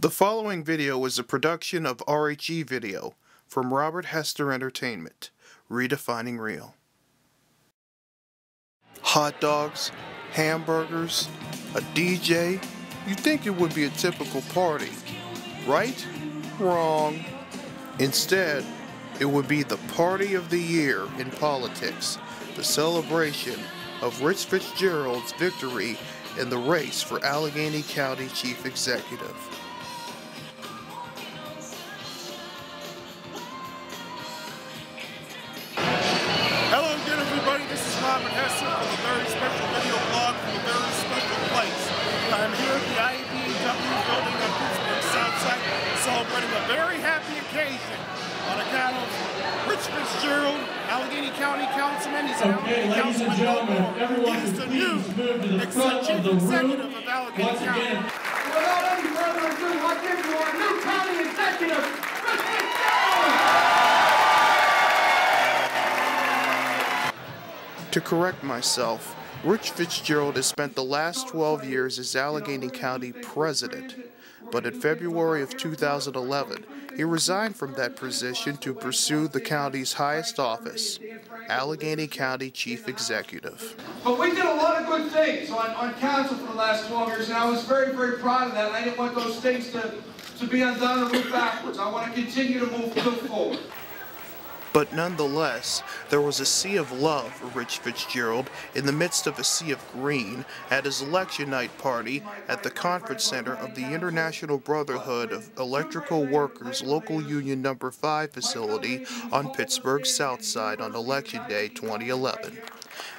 The following video is a production of RHE Video from Robert Hester Entertainment, redefining real. Hot dogs, hamburgers, a DJ. You'd think it would be a typical party, right? Wrong. Instead, it would be the party of the year in politics, the celebration of Rich Fitzgerald's victory in the race for Allegheny County Chief Executive. Hello again, everybody. This is Robert Hester for the very special video blog from a very special place. I'm here at the IBEW building on Pittsburgh Southside, celebrating a very happy occasion on account of Rich Fitzgerald, Allegheny County Councilman. He's an Allegheny Councilman. He's the new Chief Executive of Allegheny County. Without any further ado, I give you our new county executive, Rich Fitzgerald! To correct myself, Rich Fitzgerald has spent the last 12 years as Allegheny County President, but in February of 2011, he resigned from that position to pursue the county's highest office, Allegheny County Chief Executive. But we did a lot of good things on council for the last 12 years, and I was very, very proud of that. I didn't want those things to be undone or move backwards. I want to continue to move forward. But nonetheless, there was a sea of love for Rich Fitzgerald in the midst of a sea of green at his election night party at the conference center of the International Brotherhood of Electrical Workers Local Union No. 5 facility on Pittsburgh's South Side on Election Day 2011.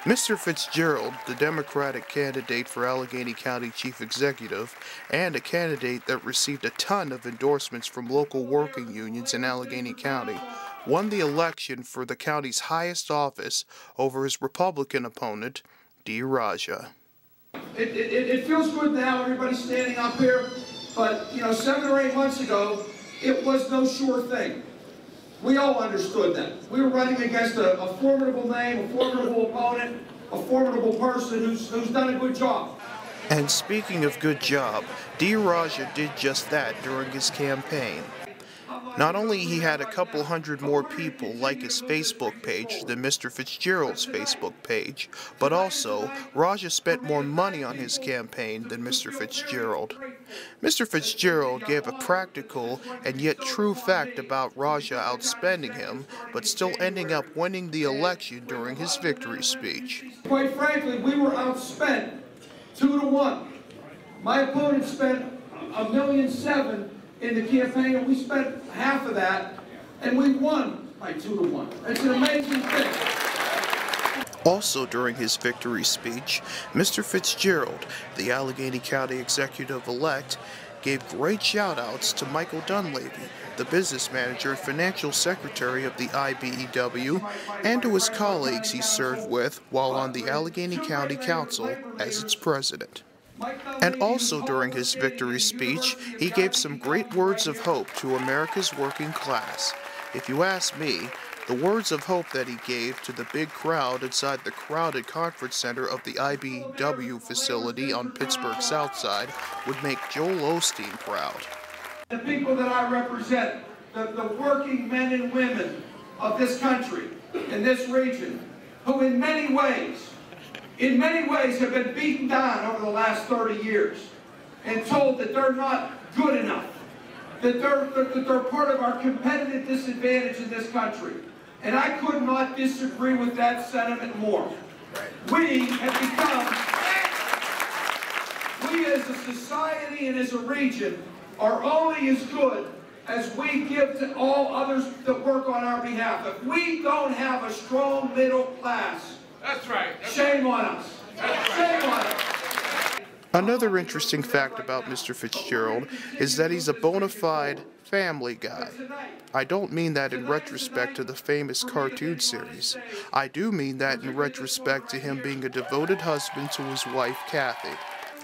Mr. Fitzgerald, the Democratic candidate for Allegheny County Chief Executive, and a candidate that received a ton of endorsements from local working unions in Allegheny County, won the election for the county's highest office over his Republican opponent, RHE. It feels good now, everybody standing up here, but 7 or 8 months ago, it was no sure thing. We all understood that. We were running against a formidable name, a formidable opponent, a formidable person who's done a good job. And speaking of good job, RHE did just that during his campaign. Not only he had a couple hundred more people like his Facebook page than Mr. Fitzgerald's Facebook page, but also RHE spent more money on his campaign than Mr. Fitzgerald. Mr. Fitzgerald gave a practical and yet true fact about RHE outspending him, but still ending up winning the election during his victory speech. Quite frankly, we were outspent 2-1. My opponent spent $1.7 million in the campaign, and we spent half of that, and we won by 2-1. It's an amazing thing. Also during his victory speech, Mr. Fitzgerald, the Allegheny County Executive-elect, gave great shout-outs to Michael Dunleavy, the business manager and financial secretary of the IBEW, and to his colleagues he served with while on the Allegheny County Council as its president. And also during his victory speech, he gave some great words of hope to America's working class. If you ask me, the words of hope that he gave to the big crowd inside the crowded conference center of the IBEW facility on Pittsburgh's South Side would make Joel Osteen proud. The people that I represent, the working men and women of this country, in this region, who in many ways have been beaten down over the last 30 years and told that they're not good enough, that they're part of our competitive disadvantage in this country. And I could not disagree with that sentiment more. We have become, we as a society and as a region are only as good as we give to all others that work on our behalf. If we don't have a strong middle class, That's right. shame on us. Shame on us. Another interesting fact about Mr. Fitzgerald is that he's a bona fide family guy. I don't mean that in retrospect to the famous cartoon series. I do mean that in retrospect to him being a devoted husband to his wife, Kathy.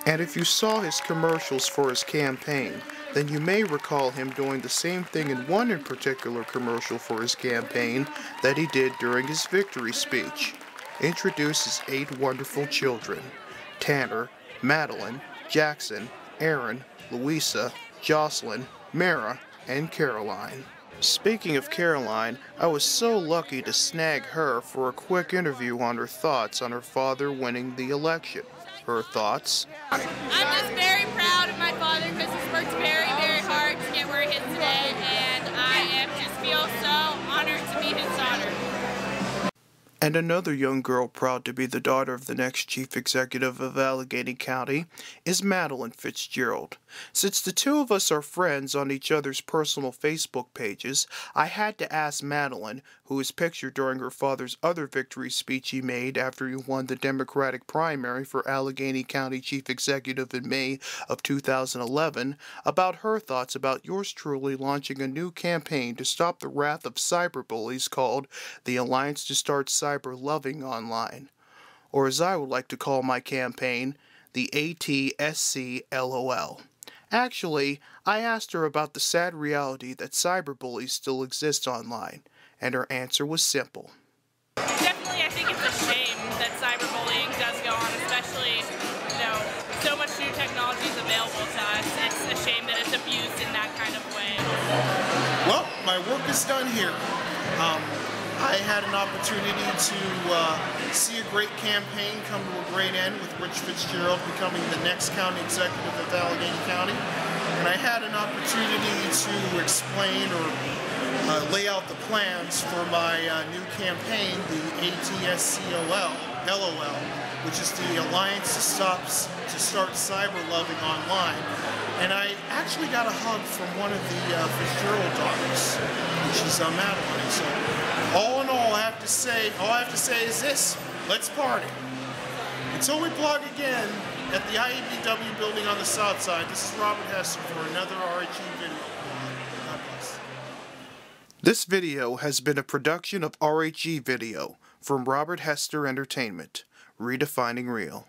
And if you saw his commercials for his campaign, then you may recall him doing the same thing in one in particular commercial for his campaign that he did during his victory speech. Introduce his 8 wonderful children, Tanner, Madeline, Jackson, Aaron, Louisa, Jocelyn, Mara, and Caroline. Speaking of Caroline, I was so lucky to snag her for a quick interview on her thoughts on her father winning the election. Her thoughts? I'm just very proud of my father because he's worked very, very hard to get where he is today, and I just feel so honored to be his daughter. And another young girl proud to be the daughter of the next chief executive of Allegheny County is Madeline Fitzgerald. Since the two of us are friends on each other's personal Facebook pages, I had to ask Madeline, who is pictured during her father's other victory speech he made after he won the Democratic primary for Allegheny County Chief Executive in May of 2011, about her thoughts about yours truly launching a new campaign to stop the wrath of cyberbullies called the Alliance to Start Cyber Loving Online, or as I would like to call my campaign, the ATSCLOL. Actually, I asked her about the sad reality that cyberbullies still exist online, and her answer was simple. Definitely, I think it's a shame that cyberbullying does go on, especially, so much new technology is available to us. It's a shame that it's abused in that kind of way. Well, my work is done here. I had an opportunity to see a great campaign come to a great end with Rich Fitzgerald becoming the next county executive of Allegheny County. And I had an opportunity to explain or lay out the plans for my new campaign, the ATSCLOL, which is the Alliance to Start Cyber Loving Online. And I actually got a hug from one of the Fitzgerald daughters, which is Madeline. And so, all in all, all I have to say is this: let's party. Until we blog again at the IEBW building on the south side, this is Robert Hester for another RHE video. God bless. This video has been a production of RHE Video from Robert Hester Entertainment, redefining real.